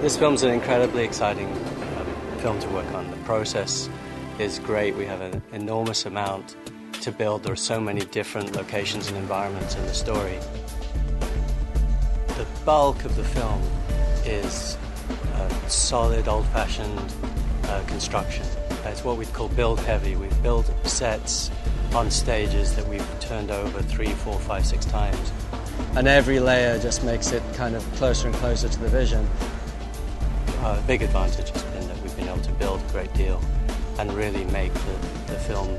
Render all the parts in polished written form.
This film's an incredibly exciting film to work on. The process is great. We have an enormous amount to build. There are so many different locations and environments in the story. The bulk of the film is solid, old-fashioned construction. It's what we'd call build heavy. We've built sets on stages that we've turned over 3, 4, 5, 6 times. And every layer just makes it kind of closer and closer to the vision. A big advantage has been that we've been able to build a great deal and really make the film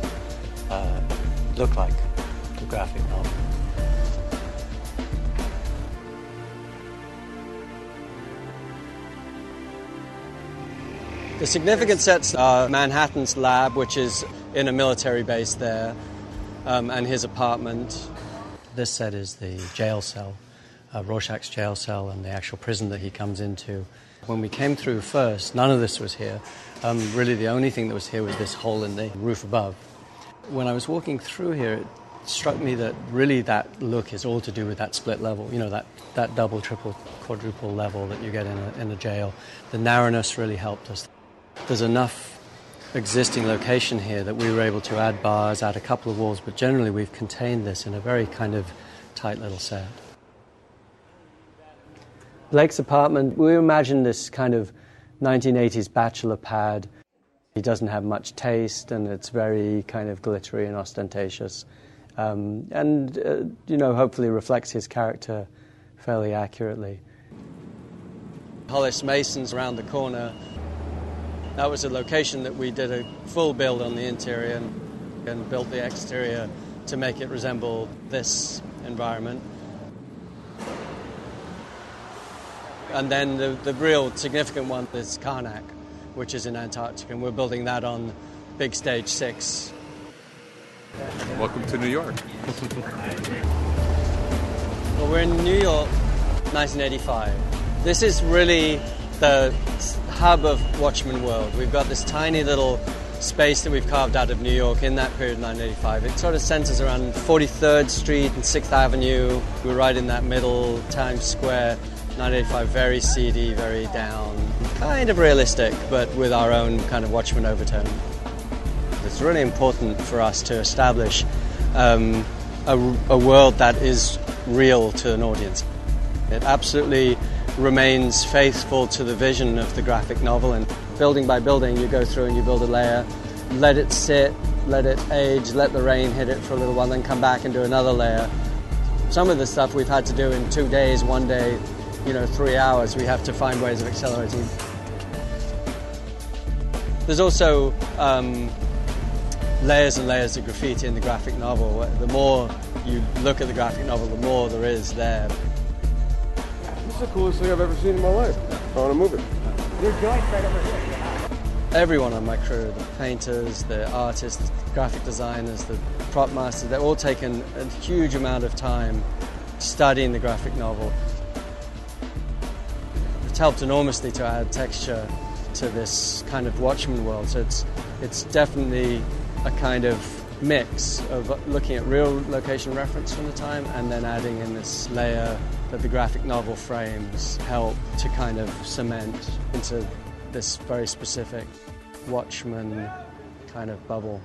look like a graphic novel. The significant sets are Manhattan's lab, which is in a military base there, and his apartment. This set is the jail cell, Rorschach's jail cell, and the actual prison that he comes into. When we came through first, none of this was here. Really the only thing that was here was this hole in the roof above. When I was walking through here, it struck me that really that look is all to do with that split level, you know, that double, triple, quadruple level that you get in a jail. The narrowness really helped us. There's enough existing location here that we were able to add bars, add a couple of walls, but generally we've contained this in a very kind of tight little set. Blake's apartment, we imagined this kind of 1980s bachelor pad. He doesn't have much taste, and it's very kind of glittery and ostentatious. You know, hopefully reflects his character fairly accurately. Hollis Mason's around the corner. That was a location that we did a full build on the interior and built the exterior to make it resemble this environment. And then the real significant one is Karnak, which is in Antarctica, and we're building that on Big Stage 6. Welcome to New York. Well, we're in New York, 1985. This is really the hub of Watchmen world. We've got this tiny little space that we've carved out of New York in that period, 1985. It sort of centers around 43rd Street and 6th Avenue. We're right in that middle, Times Square. 1985, very seedy, very down, kind of realistic, but with our own kind of Watchmen overtone. It's really important for us to establish a world that is real to an audience. It absolutely remains faithful to the vision of the graphic novel, and building by building you go through and you build a layer, let it sit, let it age, let the rain hit it for a little while, then come back and do another layer. Some of the stuff we've had to do in 2 days, 1 day, 3 hours. We have to find ways of accelerating. There's also layers and layers of graffiti in the graphic novel. The more you look at the graphic novel, the more there is there. This is the coolest thing I've ever seen in my life. I want to move it. Your joint's right over here. Everyone on my crew, the painters, the artists, the graphic designers, the prop masters, they've all taken a huge amount of time studying the graphic novel. It's helped enormously to add texture to this kind of Watchmen world. So it's definitely a kind of mix of looking at real location reference from the time and then adding in this layer that the graphic novel frames help to kind of cement into this very specific Watchmen kind of bubble.